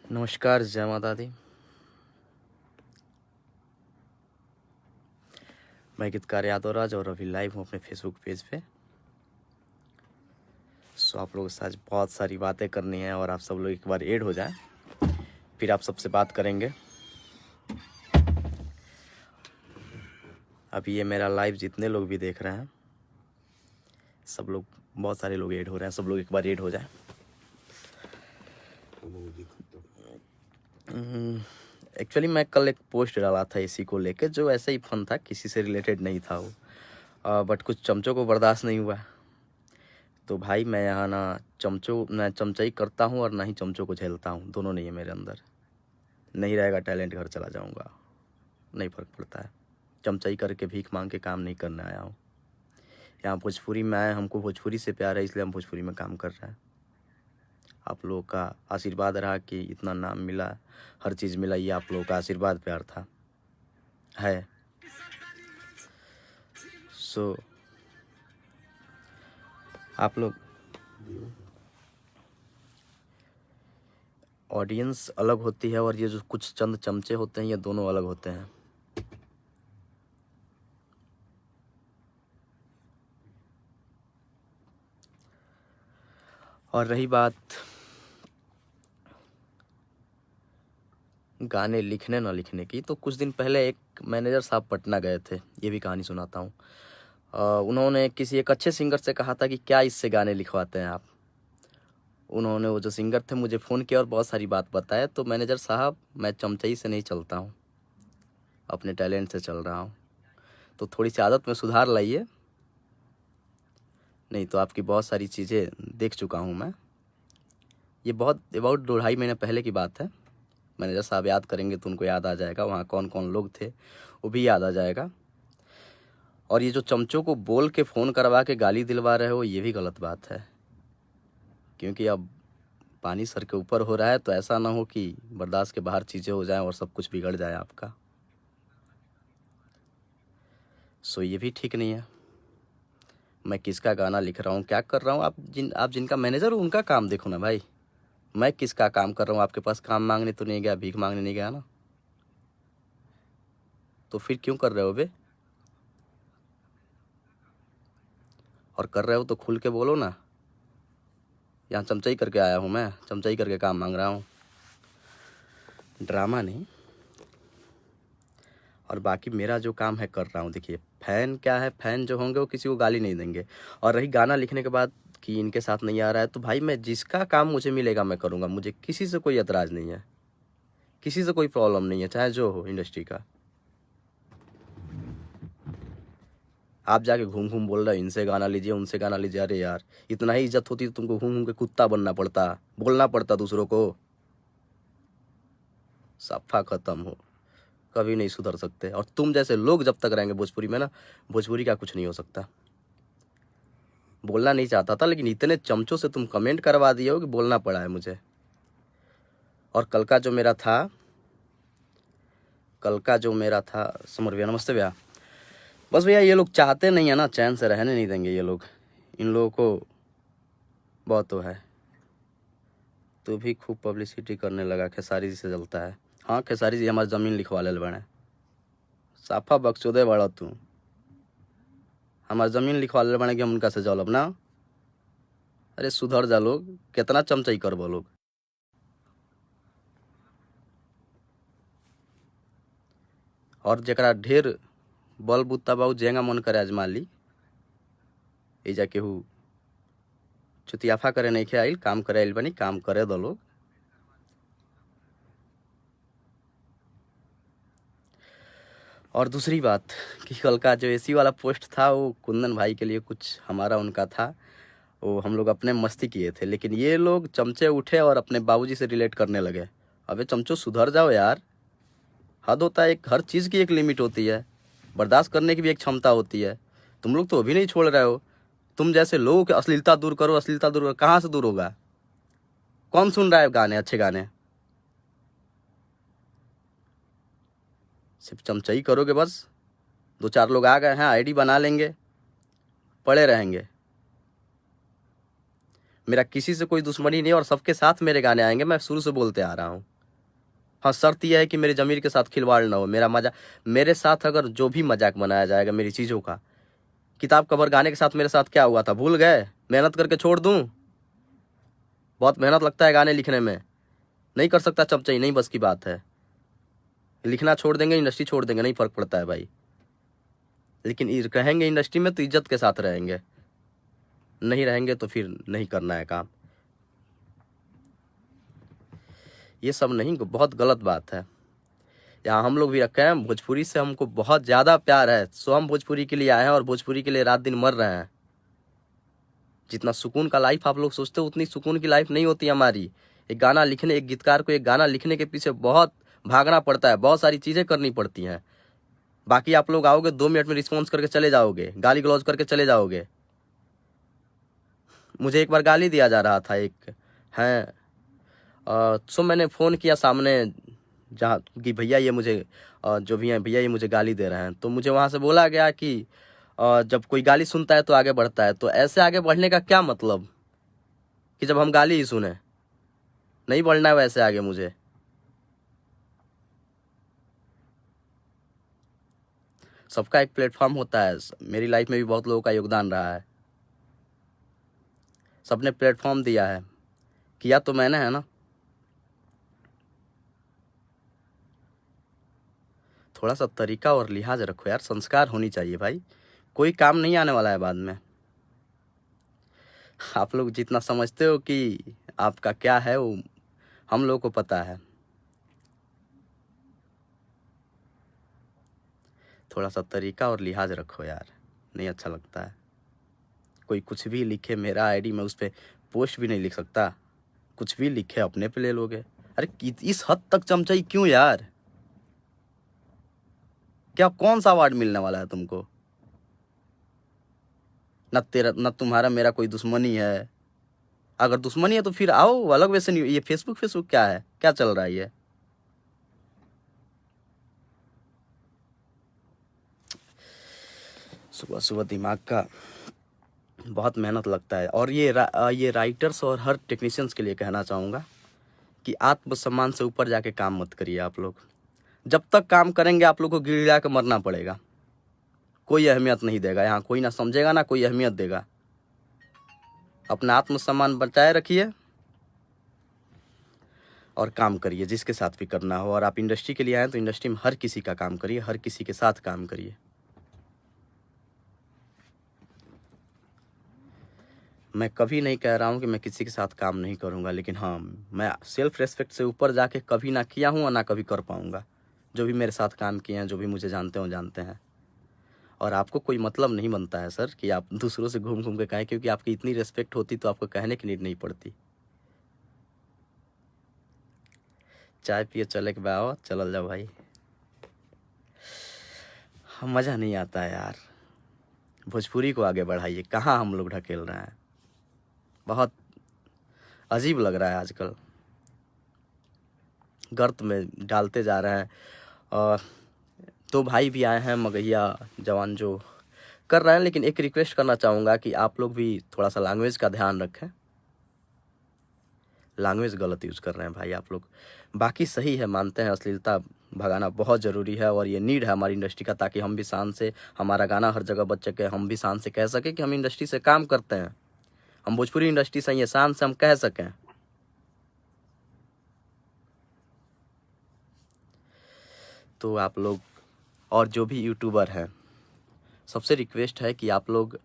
नमस्कार, जय माता दी। मैं गीतकार यादवराज और अभी लाइव हूँ अपने फेसबुक पेज पे। सो आप लोगों के साथ बहुत सारी बातें करनी है और आप सब लोग एक बार ऐड हो जाए, फिर आप सबसे बात करेंगे। अभी ये मेरा लाइव जितने लोग भी देख रहे हैं, सब लोग, बहुत सारे लोग ऐड हो रहे हैं, सब लोग एक बार ऐड हो जाए। एक्चुअली मैं कल एक पोस्ट डाला था इसी को लेके, जो ऐसे ही फन था, किसी से रिलेटेड नहीं था वो, बट कुछ चमचों को बर्दाश्त नहीं हुआ। तो भाई मैं यहाँ ना चमचाई करता हूँ और ना ही चमचों को झेलता हूँ, दोनों नहीं है मेरे अंदर। नहीं रहेगा टैलेंट, घर चला जाऊँगा, नहीं फ़र्क पड़ता है। चमचाई करके भीख मांग के काम नहीं करने आया हूँ। यहाँ भोजपुरी में आए, हमको भोजपुरी से प्यार है, इसलिए हम भोजपुरी में काम कर रहे हैं। आप लोगों का आशीर्वाद रहा कि इतना नाम मिला, हर चीज़ मिला, ये आप लोगों का आशीर्वाद प्यार था है। सो आप लोग, ऑडियंस अलग होती है और ये जो कुछ चंद चमचे होते हैं, ये दोनों अलग होते हैं। और रही बात गाने लिखने ना लिखने की, तो कुछ दिन पहले एक मैनेजर साहब पटना गए थे, ये भी कहानी सुनाता हूँ। उन्होंने किसी एक अच्छे सिंगर से कहा था कि क्या इससे गाने लिखवाते हैं आप। उन्होंने, वो जो सिंगर थे, मुझे फ़ोन किया और बहुत सारी बात बताया। तो मैनेजर साहब, मैं चमचई से नहीं चलता हूँ, अपने टैलेंट से चल रहा हूँ, तो थोड़ी सी आदत में सुधार लाइए, नहीं तो आपकी बहुत सारी चीज़ें देख चुका हूँ मैं। ये बहुत अबाउट 2-2.5 महीने पहले की बात है। मैनेजर साहब याद करेंगे तो उनको याद आ जाएगा, वहाँ कौन कौन लोग थे वो भी याद आ जाएगा। और ये जो चमचों को बोल के फ़ोन करवा के गाली दिलवा रहे हो, ये भी गलत बात है, क्योंकि अब पानी सर के ऊपर हो रहा है, तो ऐसा ना हो कि बर्दाश्त के बाहर चीज़ें हो जाएं और सब कुछ बिगड़ जाए आपका। सो ये भी ठीक नहीं है। मैं किसका गाना लिख रहा हूँ, क्या कर रहा हूँ, आप जिनका मैनेजर हो उनका काम देखो ना भाई। मैं किसका काम कर रहा हूँ? आपके पास काम मांगने तो नहीं गया, भीख मांगने नहीं गया ना, तो फिर क्यों कर रहे हो बे? और कर रहे हो तो खुल के बोलो ना। यहाँ चमचाई करके आया हूँ, मैं चमचाई करके काम मांग रहा हूँ, ड्रामा नहीं। और बाकी मेरा जो काम है कर रहा हूँ। देखिए, फ़ैन क्या है, फ़ैन जो होंगे वो किसी को गाली नहीं देंगे। और रही गाना लिखने के बाद कि इनके साथ नहीं आ रहा है, तो भाई मैं जिसका काम मुझे मिलेगा मैं करूँगा, मुझे किसी से कोई एतराज़ नहीं है, किसी से कोई प्रॉब्लम नहीं है, चाहे जो हो इंडस्ट्री का। आप जाके घूम घूम बोल रहे हो इनसे गाना लीजिए, उनसे गाना लीजिए। अरे यार, इतना ही इज्जत होती तो तुमको घूम घूम के कुत्ता बनना पड़ता, बोलना पड़ता दूसरों को। सफ़ा ख़त्म हो, कभी नहीं सुधर सकते। और तुम जैसे लोग जब तक रहेंगे भोजपुरी में ना, भोजपुरी का कुछ नहीं हो सकता। बोलना नहीं चाहता था, लेकिन इतने चमचों से तुम कमेंट करवा दिए हो कि बोलना पड़ा है मुझे। और कल का जो मेरा था, समर भैया, नमस्ते भैया। बस भैया, ये लोग चाहते नहीं है ना, चैन से रहने नहीं देंगे ये लोग। इन लोगों को बहुत तो है। तू भी खूब पब्लिसिटी करने लगा, खेसारी जी से जलता है। हाँ, खेसारी जी हमारी ज़मीन लिखवा ले बने, साफा बकचोदे बड़ा तू। हमारी ज़मीन लिखवा ले बने कि हम उनका से जलब ना। अरे सुधर जा लोग, कितना चमचई करबो लोग। और जरा ढेर बल बुत्ता बाबू जेंगा मन करे आजमा ली। एजा केहू चुतियाफा करे नहीं खे आइल, काम करे आइल बनी, काम करे दो लोग। और दूसरी बात कि कल का जो एसी वाला पोस्ट था, वो कुंदन भाई के लिए कुछ हमारा उनका था, वो हम लोग अपने मस्ती किए थे, लेकिन ये लोग चमचे उठे और अपने बाबूजी से रिलेट करने लगे। अबे चमचो, सुधर जाओ यार, हद होता है, एक हर चीज़ की एक लिमिट होती है, बर्दाश्त करने की भी एक क्षमता होती है। तुम लोग तो अभी नहीं छोड़ रहे हो। तुम जैसे लोगों की अश्लीलता दूर करो, अश्लीलता दूर करो, कहाँ से दूर होगा? कौन सुन रहा है गाने, अच्छे गाने? सिर्फ चमचई करोगे बस, 2-4 लोग आ गए हैं, आईडी बना लेंगे, पड़े रहेंगे। मेरा किसी से कोई दुश्मनी नहीं और सबके साथ मेरे गाने आएंगे, मैं शुरू से बोलते आ रहा हूँ। हाँ, शर्त यह है कि मेरे ज़मीर के साथ खिलवाड़ ना हो। मेरे साथ अगर जो भी मजाक बनाया जाएगा मेरी चीज़ों का, किताब कवर गाने के साथ मेरे साथ क्या हुआ था भूल गए? मेहनत करके छोड़ दूँ? बहुत मेहनत लगता है गाने लिखने में, नहीं कर सकता चमचई, नहीं बस की बात है। लिखना छोड़ देंगे, इंडस्ट्री छोड़ देंगे, नहीं फ़र्क पड़ता है भाई, लेकिन रहेंगे इंडस्ट्री में तो इज्जत के साथ रहेंगे, नहीं रहेंगे तो फिर नहीं करना है काम। ये सब नहीं, बहुत गलत बात है। यहाँ हम लोग भी रखे हैं, भोजपुरी से हमको बहुत ज़्यादा प्यार है, सो हम भोजपुरी के लिए आए हैं और भोजपुरी के लिए रात दिन मर रहे हैं। जितना सुकून का लाइफ आप लोग सोचते हो उतनी सुकून की लाइफ नहीं होती हमारी। एक गीतकार को एक गाना लिखने के पीछे बहुत भागना पड़ता है, बहुत सारी चीज़ें करनी पड़ती हैं। बाकी आप लोग आओगे 2 मिनट में रिस्पॉन्स करके चले जाओगे, गाली गलौज करके चले जाओगे। मुझे एक बार गाली दिया जा रहा था एक हैं, सो मैंने फ़ोन किया सामने, जहाँ कि भैया ये मुझे जो भी हैं भैया ये मुझे गाली दे रहे हैं। तो मुझे वहाँ से बोला गया कि जब कोई गाली सुनता है तो आगे बढ़ता है। तो ऐसे आगे बढ़ने का क्या मतलब कि जब हम गाली ही सुने? नहीं बढ़ना है वैसे आगे मुझे। सबका एक प्लेटफॉर्म होता है, मेरी लाइफ में भी बहुत लोगों का योगदान रहा है, सबने प्लेटफॉर्म दिया है, किया तो मैंने है ना। थोड़ा सा तरीका और लिहाज रखो यार, संस्कार होनी चाहिए भाई, कोई काम नहीं आने वाला है बाद में। आप लोग जितना समझते हो कि आपका क्या है वो हम लोगों को पता है। थोड़ा सा तरीका और लिहाज रखो यार, नहीं अच्छा लगता है। कोई कुछ भी लिखे मेरा आईडी, मैं उस पर पोस्ट भी नहीं लिख सकता। कुछ भी लिखे अपने पे ले लोगे। अरे इस हद तक चमचाई क्यों यार? क्या कौन सा अवार्ड मिलने वाला है तुमको? न तुम्हारा मेरा कोई दुश्मनी है। अगर दुश्मनी है तो फिर आओ अलग वैसे नहीं। ये फेसबुक क्या है, क्या चल रहा है ये? सुबह सुबह दिमाग का बहुत मेहनत लगता है। और ये राइटर्स और हर टेक्नीशियंस के लिए कहना चाहूँगा कि आत्मसम्मान से ऊपर जाके काम मत करिए आप लोग। जब तक काम करेंगे आप लोग को गिड़गिड़ा के मरना पड़ेगा, कोई अहमियत नहीं देगा यहाँ, कोई ना समझेगा ना कोई अहमियत देगा। अपना आत्मसम्मान बचाए रखिए और काम करिए जिसके साथ भी करना हो। और आप इंडस्ट्री के लिए आए तो इंडस्ट्री में हर किसी का काम करिए, हर किसी के साथ काम करिए। मैं कभी नहीं कह रहा हूँ कि मैं किसी के साथ काम नहीं करूँगा, लेकिन हाँ, मैं सेल्फ रेस्पेक्ट से ऊपर जाके कभी ना किया हूँ और ना कभी कर पाऊँगा। जो भी मेरे साथ काम किए हैं, जो भी मुझे जानते हो जानते हैं। और आपको कोई मतलब नहीं बनता है सर कि आप दूसरों से घूम घूम के कहें, क्योंकि आपकी इतनी रेस्पेक्ट होती तो आपको कहने की नीड नहीं पड़ती। चाय पिए चले के आओ, चल जाओ भाई। मज़ा नहीं आता है यार। भोजपुरी को आगे बढ़ाइए, कहाँ हम लोग ढकेल रहे हैं। बहुत अजीब लग रहा है आजकल, गर्त में डालते जा रहे हैं। और तो भाई भी आए हैं मगहिया जवान जो कर रहे हैं, लेकिन एक रिक्वेस्ट करना चाहूँगा कि आप लोग भी थोड़ा सा लैंग्वेज का ध्यान रखें। लैंग्वेज गलत यूज़ कर रहे हैं भाई आप लोग। बाकी सही है, मानते हैं अश्लीलता भगाना बहुत ज़रूरी है और ये नीड है हमारी इंडस्ट्री का, ताकि हम भी शान से हमारा गाना हर जगह बच सके, हम भी शान से कह सकें कि हम इंडस्ट्री से काम करते हैं, हम भोजपुरी इंडस्ट्री से ये शान से हम कह सकें। तो आप लोग और जो भी यूट्यूबर हैं, सबसे रिक्वेस्ट है कि आप लोग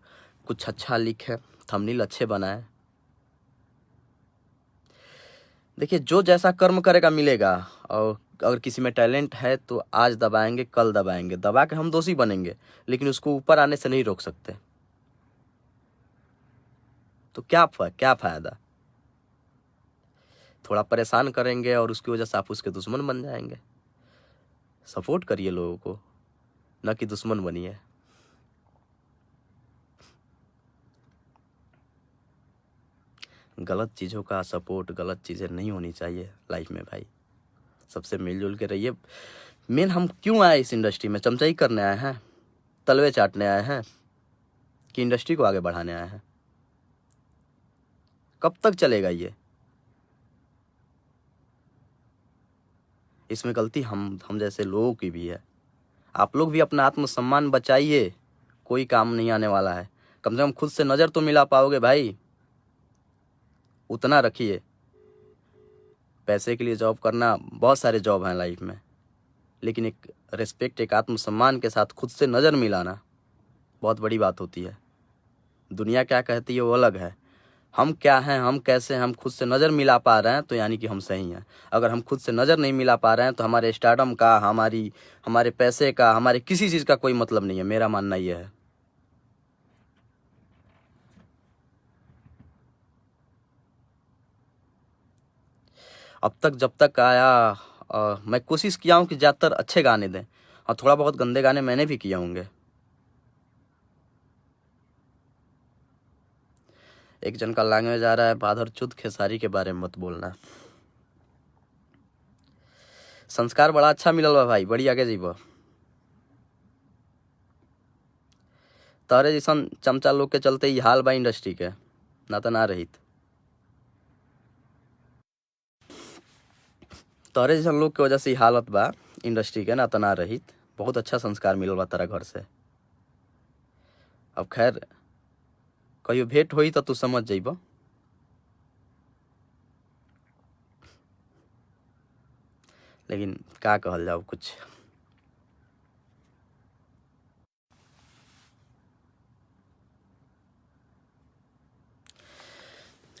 कुछ अच्छा लिखें, थंबनेल अच्छे बनाएं। देखिए, जो जैसा कर्म करेगा मिलेगा। और अगर किसी में टैलेंट है तो आज दबाएंगे कल दबाएंगे, दबा के हम दोषी बनेंगे, लेकिन उसको ऊपर आने से नहीं रोक सकते। तो क्या फ़ायदा? थोड़ा परेशान करेंगे और उसकी वजह से आप उसके दुश्मन बन जाएंगे। सपोर्ट करिए लोगों को, न कि दुश्मन बनिए। गलत चीज़ों का सपोर्ट, गलत चीज़ें नहीं होनी चाहिए लाइफ में भाई। सबसे मिलजुल के रहिए। मेन हम क्यों आए इस इंडस्ट्री में? चमचाई करने आए हैं, तलवे चाटने आए हैं, कि इंडस्ट्री को आगे बढ़ाने आए हैं? कब तक चलेगा ये? इसमें गलती हम जैसे लोगों की भी है। आप लोग भी अपना आत्मसम्मान बचाइए, कोई काम नहीं आने वाला है। कम से कम खुद से नज़र तो मिला पाओगे भाई, उतना रखिए। पैसे के लिए जॉब करना, बहुत सारे जॉब हैं लाइफ में, लेकिन एक रिस्पेक्ट, एक आत्मसम्मान के साथ खुद से नज़र मिलाना बहुत बड़ी बात होती है। दुनिया क्या कहती है वो अलग है, हम क्या हैं, हम कैसे हैं, हम खुद से नज़र मिला पा रहे हैं तो यानी कि हम सही हैं। अगर हम खुद से नज़र नहीं मिला पा रहे हैं तो हमारे स्टारडम का, हमारे पैसे का, हमारे किसी चीज़ का कोई मतलब नहीं है। मेरा मानना ये है। अब तक जब तक आया मैं कोशिश किया हूँ कि ज़्यादातर अच्छे गाने दें, और थोड़ा बहुत गंदे गाने मैंने भी किए होंगे। एक जन का लैंग्वेज आ रहा है, बादर चुद खेसारी के बारे में मत बोलना। संस्कार बड़ा अच्छा मिलल बा भाई, बड़ी आगे जीबो। तोहरे जैसन चमचा लोग के चलते ही हाल बा इंडस्ट्री के, ना तो ना रहित। तोहरे जैसन लोग के वजह से ही हालत बा इंडस्ट्री के, ना तो ना रहित। बहुत अच्छा संस्कार मिलल बा तेरा घर से। अब खैर कहियो भेंट होई तो तू समझ जाइबो। लेकिन का कहल जाओ कुछ।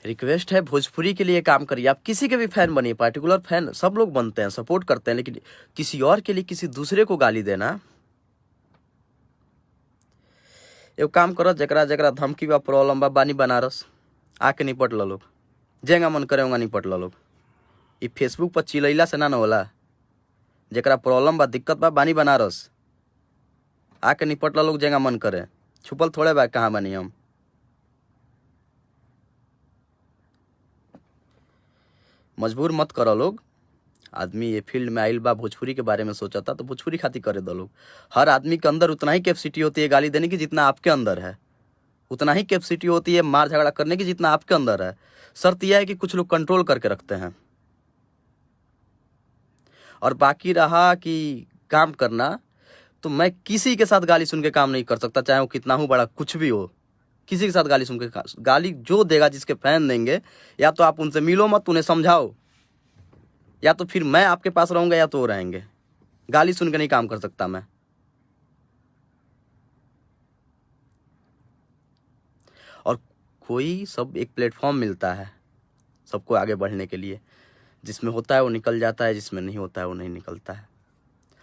रिक्वेस्ट है, भोजपुरी के लिए काम करिए। आप किसी के भी फैन बनिए, पार्टिकुलर फैन सब लोग बनते हैं, सपोर्ट करते हैं, लेकिन किसी और के लिए किसी दूसरे को गाली देना। एगो काम करो, जकरा जकरा धमकी बा, प्रॉब्लम बा, बानी बनारस आके निपट लो लोग, जेंगा मन करे होगा निपट लो लोग। ये फेसबुक पर चिलैला से ना होला। जकरा प्रॉब्लम बा, दिक्कत बा, बानी बनारस आके निपट लो लोग, जेंगा मन करे। छुपल थोड़े बा कहाँ बनी हम। मजबूर मत करो लोग। आदमी ये फील्ड में आइल बा, भोजपुरी के बारे में सोचा था तो भोजपुरी खातिर करे दो लोग। हर आदमी के अंदर उतना ही कैपेसिटी होती है गाली देने की जितना आपके अंदर है, उतना ही कैपेसिटी होती है मार झगड़ा करने की जितना आपके अंदर है। शर्त यह है कि कुछ लोग कंट्रोल करके रखते हैं। और बाकी रहा कि काम करना, तो मैं किसी के साथ गाली सुन के काम नहीं कर सकता, चाहे वो कितना हो बड़ा कुछ भी हो। किसी के साथ गाली सुन के, गाली जो देगा, जिसके फैन देंगे, या तो आप उनसे मिलो मत, उन्हें समझाओ, या तो फिर मैं आपके पास रहूंगा या तो वो रहेंगे। गाली सुन के नहीं काम कर सकता मैं। और कोई सब एक प्लेटफॉर्म मिलता है सबको आगे बढ़ने के लिए, जिसमें होता है वो निकल जाता है, जिसमें नहीं होता है वो नहीं निकलता है।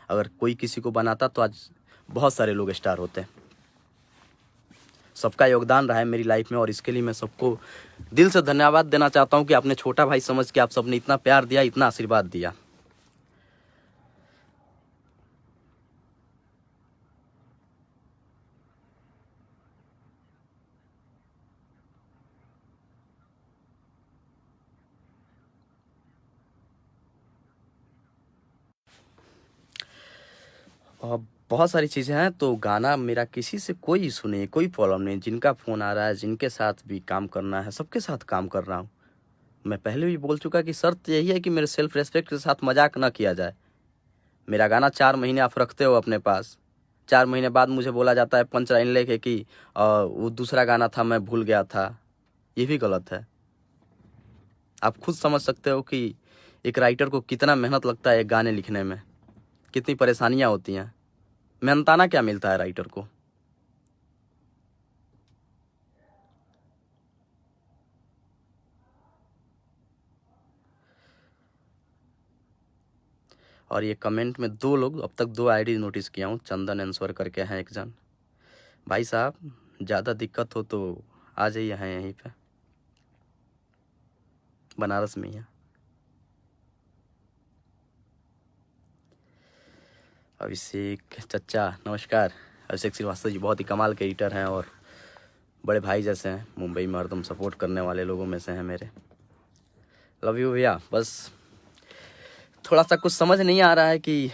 अगर कोई किसी को बनाता तो आज बहुत सारे लोग स्टार होते हैं। सबका योगदान रहा है मेरी लाइफ में, और इसके लिए मैं सबको दिल से धन्यवाद देना चाहता हूँ कि आपने छोटा भाई समझ के आप सबने इतना प्यार दिया, इतना आशीर्वाद दिया। और बहुत सारी चीज़ें हैं, तो गाना मेरा किसी से कोई इशू नहीं, कोई प्रॉब्लम नहीं। जिनका फ़ोन आ रहा है, जिनके साथ भी काम करना है, सबके साथ काम कर रहा हूँ। मैं पहले भी बोल चुका कि शर्त यही है कि मेरे सेल्फ रेस्पेक्ट के साथ मजाक ना किया जाए। मेरा गाना 4 महीने आप रखते हो अपने पास, 4 महीने बाद मुझे बोला जाता है पंच लाइन लेके कि वो दूसरा गाना था, मैं भूल गया था। ये भी गलत है। आप खुद समझ सकते हो कि एक राइटर को कितना मेहनत लगता है एक गाने लिखने में, कितनी परेशानियाँ होती हैं। मेहनताना क्या मिलता है राइटर को। और ये कमेंट में 2 लोग, अब तक 2 आईडी नोटिस किया हूँ, चंदन एंसवर करके हैं एक जन। भाई साहब ज़्यादा दिक्कत हो तो आ जाइए, हैं यहीं पे, बनारस में ही है। अभिषेक चच्चा नमस्कार। अभिषेक श्रीवास्तव जी बहुत ही कमाल के एडिटर हैं और बड़े भाई जैसे हैं, मुंबई में हरदम सपोर्ट करने वाले लोगों में से हैं मेरे। लव यू भैया। बस थोड़ा सा कुछ समझ नहीं आ रहा है कि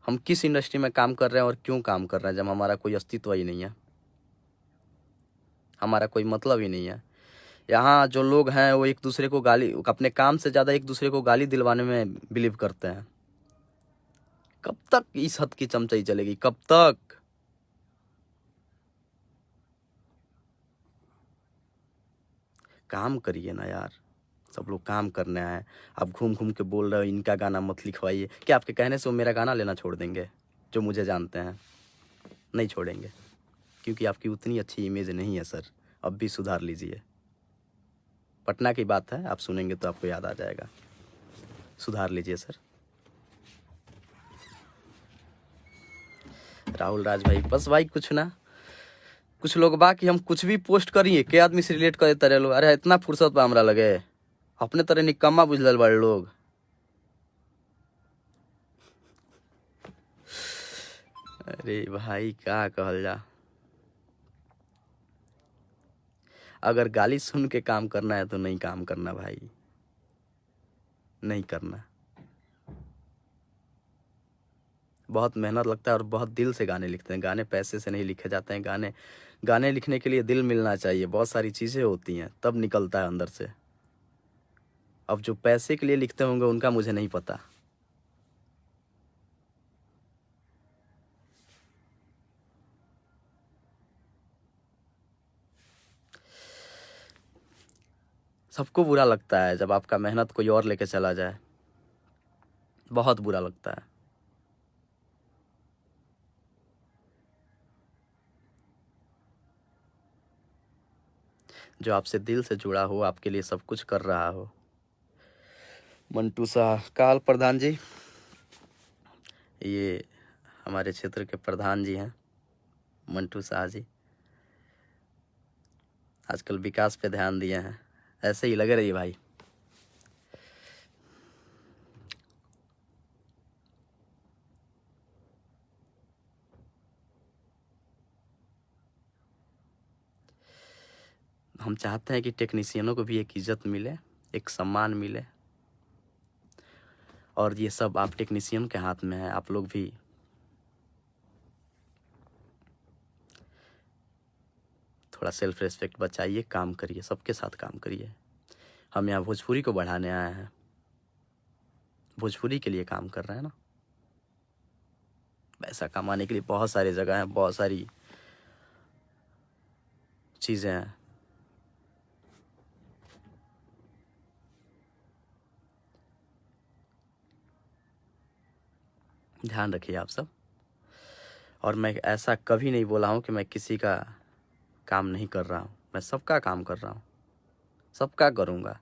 हम किस इंडस्ट्री में काम कर रहे हैं और क्यों काम कर रहे हैं, जब हमारा कोई अस्तित्व ही नहीं है, हमारा कोई मतलब ही नहीं है। यहाँ जो लोग हैं वो एक दूसरे को गाली, अपने काम से ज़्यादा एक दूसरे को गाली दिलवाने में बिलीव करते हैं। कब तक इस हद की चमचाई चलेगी, कब तक? काम करिए ना यार, सब लोग काम करने आए, आप घूम घूम के बोल रहे हो इनका गाना मत लिखवाइए। क्या आपके कहने से वो मेरा गाना लेना छोड़ देंगे? जो मुझे जानते हैं नहीं छोड़ेंगे, क्योंकि आपकी उतनी अच्छी इमेज नहीं है सर। अब भी सुधार लीजिए। पटना की बात है, आप सुनेंगे तो आपको याद आ जाएगा। सुधार लीजिए सर। राहुल राज भाई, बस भाई कुछ ना, कुछ लोग बा कि हम कुछ भी पोस्ट करिए के आदमी से रिलेट करे तरह लोग। अरे इतना फुर्सत बा हमरा लगे, अपने तरह निकम्मा बुझल बड़े लोग। अरे भाई क्या कहल जा, अगर गाली सुन के काम करना है तो नहीं काम करना भाई, नहीं करना। बहुत मेहनत लगता है और बहुत दिल से गाने लिखते हैं। गाने पैसे से नहीं लिखे जाते हैं, गाने लिखने के लिए दिल मिलना चाहिए, बहुत सारी चीज़ें होती हैं तब निकलता है अंदर से। अब जो पैसे के लिए लिखते होंगे उनका मुझे नहीं पता। सबको बुरा लगता है जब आपका मेहनत कोई और लेके चला जाए, बहुत बुरा लगता है। जो आपसे दिल से जुड़ा हो, आपके लिए सब कुछ कर रहा हो। मंटू शाह, काल प्रधान जी, ये हमारे क्षेत्र के प्रधान जी हैं, मंटू शाह जी। आजकल विकास पे ध्यान दिए हैं, ऐसे ही लगे रहिए भाई। हम चाहते हैं कि टेक्नीशियनों को भी एक इज्जत मिले, एक सम्मान मिले, और ये सब आप टेक्नीशियन के हाथ में है। आप लोग भी थोड़ा सेल्फ रेस्पेक्ट बचाइए, काम करिए, सबके साथ काम करिए। हम यहाँ भोजपुरी को बढ़ाने आए हैं, भोजपुरी के लिए काम कर रहे हैं ना। पैसा कमाने के लिए बहुत सारी जगह हैं, बहुत सारी चीज़ें हैं। ध्यान रखिए आप सब। और मैं ऐसा कभी नहीं बोला हूँ कि मैं किसी का काम नहीं कर रहा हूँ, मैं सबका काम कर रहा हूँ, सबका करूँगा।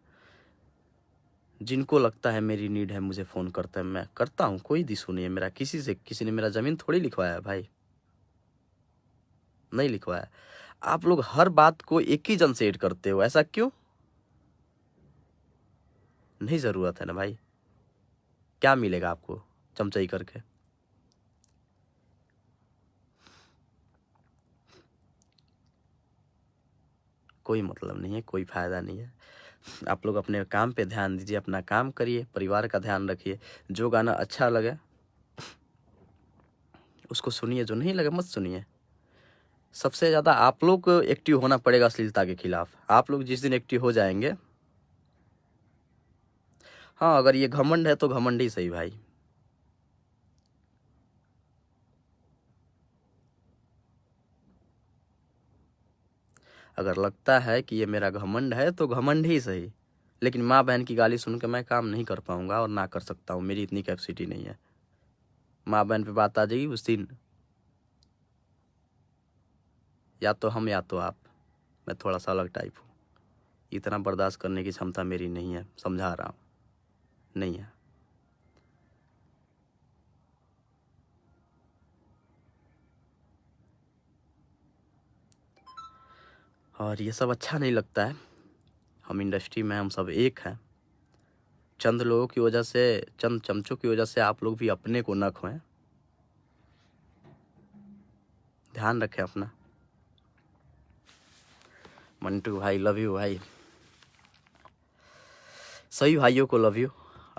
जिनको लगता है मेरी नीड है, मुझे फ़ोन करता है, मैं करता हूँ, कोई इशू नहीं है मेरा किसी से। किसी ने मेरा ज़मीन थोड़ी लिखवाया है भाई, नहीं लिखवाया। आप लोग हर बात को एक ही जन से ऐड करते हो, ऐसा क्यों? नहीं ज़रूरत है ना भाई, क्या मिलेगा आपको चमचाई करके? कोई मतलब नहीं है, कोई फ़ायदा नहीं है। आप लोग अपने काम पे ध्यान दीजिए, अपना काम करिए, परिवार का ध्यान रखिए। जो गाना अच्छा लगे उसको सुनिए, जो नहीं लगे मत सुनिए। सबसे ज़्यादा आप लोग को एक्टिव होना पड़ेगा अश्लीलता के खिलाफ। आप लोग जिस दिन एक्टिव हो जाएंगे, हाँ अगर ये घमंड है तो घमंड ही सही भाई। अगर लगता है कि ये मेरा घमंड है तो घमंड ही सही, लेकिन माँ बहन की गाली सुन के मैं काम नहीं कर पाऊंगा और ना कर सकता हूँ, मेरी इतनी कैपेसिटी नहीं है। माँ बहन पे बात आ जाएगी उस दिन, या तो हम या तो आप। मैं थोड़ा सा अलग टाइप हूँ, इतना बर्दाश्त करने की क्षमता मेरी नहीं है, समझा रहा हूँ, नहीं है। और ये सब अच्छा नहीं लगता है। हम इंडस्ट्री में हम सब एक हैं। चंद लोगों की वजह से, चंद चमचों की वजह से आप लोग भी अपने को न खोएं। ध्यान रखें अपना। मंटू भाई लव यू भाई, सभी भाइयों को लव यू,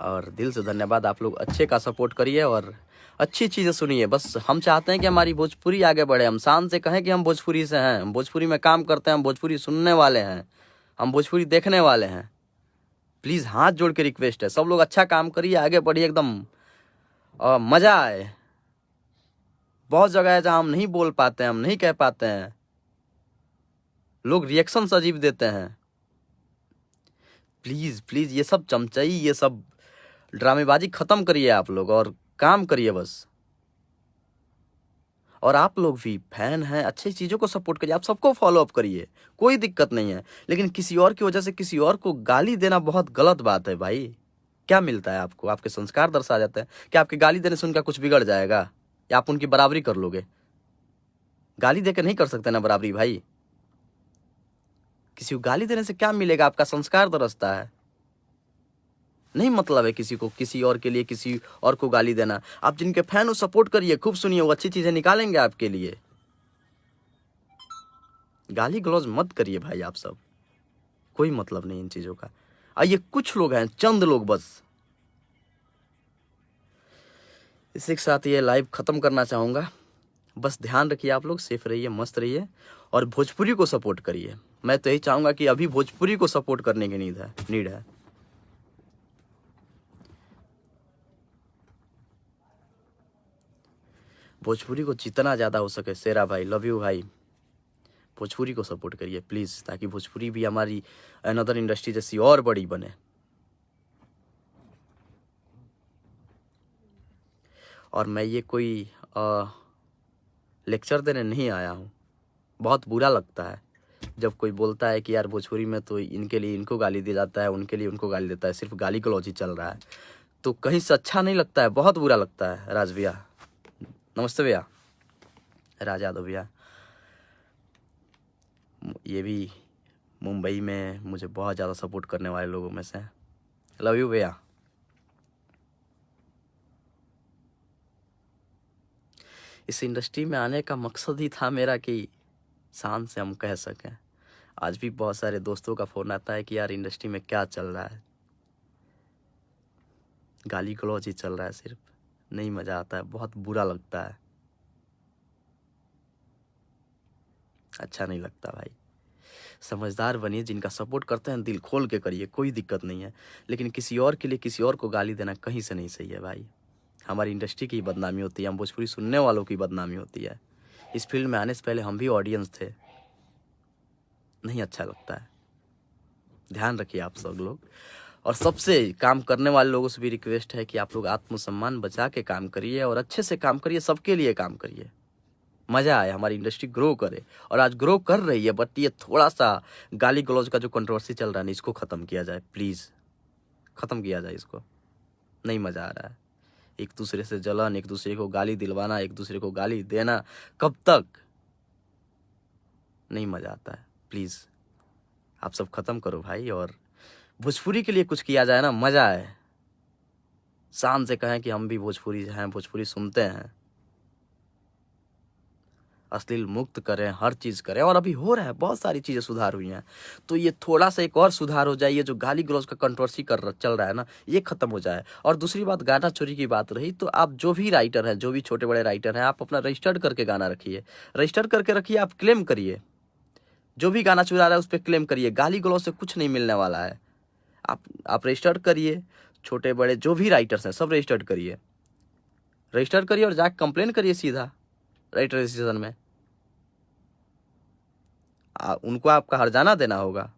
और दिल से धन्यवाद। आप लोग अच्छे का सपोर्ट करिए और अच्छी चीज़ें सुनिए। बस हम चाहते हैं कि हमारी भोजपुरी आगे बढ़े, हम शान से कहें कि हम भोजपुरी से हैं, हम भोजपुरी में काम करते हैं, हम भोजपुरी सुनने वाले हैं। हम भोजपुरी देखने वाले हैं। प्लीज़ हाथ जोड़ के रिक्वेस्ट है, सब लोग अच्छा काम करिए, आगे बढ़िए एकदम, मज़ा आए। बहुत जगह है जहाँ हम नहीं बोल पाते हैं, हम नहीं कह पाते हैं, लोग रिएक्शन अजीब देते हैं। प्लीज़ प्लीज़ ये सब चमचई, ये सब ड्रामेबाजी ख़त्म करिए आप लोग और काम करिए बस। और आप लोग भी फैन हैं, अच्छी चीज़ों को सपोर्ट करिए, आप सबको फॉलो अप करिए, कोई दिक्कत नहीं है। लेकिन किसी और की वजह से किसी और को गाली देना बहुत गलत बात है भाई। क्या मिलता है आपको? आपके संस्कार दर्शा जाते हैं। क्या आपके गाली देने से उनका कुछ बिगड़ जाएगा या आप उनकी बराबरी कर लोगे? गाली देकर नहीं कर सकते ना बराबरी भाई। किसी को गाली देने से क्या मिलेगा? आपका संस्कार दरसता है। नहीं मतलब है किसी को, किसी और के लिए किसी और को गाली देना। आप जिनके फैन हो सपोर्ट करिए, खूब सुनिए, वो अच्छी चीजें निकालेंगे आपके लिए। गाली गलौज मत करिए भाई आप सब, कोई मतलब नहीं इन चीजों का। ये कुछ लोग हैं, चंद लोग बस। इसी के साथ ये लाइव खत्म करना चाहूंगा। बस ध्यान रखिए, आप लोग सेफ रहिए, मस्त रहिए और भोजपुरी को सपोर्ट करिए। मैं तो यही चाहूंगा कि अभी भोजपुरी को सपोर्ट करने की नीड है। भोजपुरी को जितना ज़्यादा हो सके, शेरा भाई लव यू भाई, भोजपुरी को सपोर्ट करिए प्लीज़, ताकि भोजपुरी भी हमारी अनदर इंडस्ट्री जैसी और बड़ी बने। और मैं ये कोई लेक्चर देने नहीं आया हूँ। बहुत बुरा लगता है जब कोई बोलता है कि यार भोजपुरी में तो इनके लिए इनको गाली दिया जाता है, उनके लिए उनको गाली देता है, सिर्फ गाली गलौज ही चल रहा है, तो कहीं से अच्छा नहीं लगता है, बहुत बुरा लगता है। राज भैया नमस्ते भैया, राज यादव भैया, ये भी मुंबई में मुझे बहुत ज़्यादा सपोर्ट करने वाले लोगों में से। लव यू भैया। इस इंडस्ट्री में आने का मकसद ही था मेरा कि शान से हम कह सकें। आज भी बहुत सारे दोस्तों का फ़ोन आता है कि यार इंडस्ट्री में क्या चल रहा है, गाली गलौज ही चल रहा है सिर्फ, नहीं मज़ा आता है, बहुत बुरा लगता है, अच्छा नहीं लगता भाई। समझदार बनिए, जिनका सपोर्ट करते हैं दिल खोल के करिए, कोई दिक्कत नहीं है। लेकिन किसी और के लिए किसी और को गाली देना कहीं से नहीं सही है भाई। हमारी इंडस्ट्री की बदनामी होती है, हम भोजपुरी सुनने वालों की बदनामी होती है। इस फील्ड में आने से पहले हम भी ऑडियंस थे, नहीं अच्छा लगता है। ध्यान रखिए आप सब लोग। और सबसे काम करने वाले लोगों से भी रिक्वेस्ट है कि आप लोग आत्मसम्मान बचा के काम करिए और अच्छे से काम करिए, सबके लिए काम करिए, मज़ा आए, हमारी इंडस्ट्री ग्रो करे। और आज ग्रो कर रही है, बट ये थोड़ा सा गाली गलौज का जो कंट्रोवर्सी चल रहा है ना, इसको ख़त्म किया जाए प्लीज़, ख़त्म किया जाए इसको, नहीं मज़ा आ रहा है। एक दूसरे से जलन, एक दूसरे को गाली दिलवाना, एक दूसरे को गाली देना, कब तक? नहीं मज़ा आता है। प्लीज़ आप सब ख़त्म करो भाई, और भोजपुरी के लिए कुछ किया जाए ना, मज़ा आए। शान से कहें कि हम भी भोजपुरी हैं, भोजपुरी सुनते हैं, अश्लील मुक्त करें, हर चीज़ करें। और अभी हो रहा है, बहुत सारी चीज़ें सुधार हुई हैं, तो ये थोड़ा सा एक और सुधार हो जाए। ये जो गाली गलौज का कंट्रोवर्सी चल रहा है ना, ये ख़त्म हो जाए। और दूसरी बात, गाना चोरी की बात रही, तो आप जो भी राइटर हैं, जो भी छोटे बड़े राइटर हैं, आप अपना रजिस्टर्ड करके गाना रखिए, रजिस्टर्ड करके रखिए, आप क्लेम करिए। जो भी गाना चुरा रहा है उस पर क्लेम करिए, गाली गलौज से कुछ नहीं मिलने वाला है। आप रजिस्टर्ड करिए, छोटे बड़े जो भी राइटर्स हैं सब रजिस्टर्ड करिए, रजिस्टर करिए और जाकर कंप्लेन करिए सीधा राइटर रजिस्ट्रेशन में। उनको आपका हर्जाना देना होगा।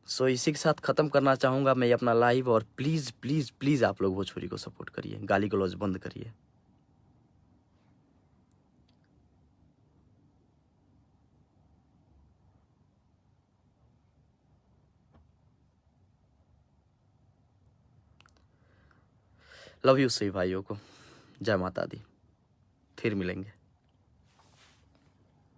सो इसी के साथ ख़त्म करना चाहूँगा मैं अपना लाइव। और प्लीज़ प्लीज़ प्लीज़ आप लोग भोजपुरी को सपोर्ट करिए, गाली गलौज बंद करिए। लव यू सभी भाइयों को, जय माता दी, फिर मिलेंगे।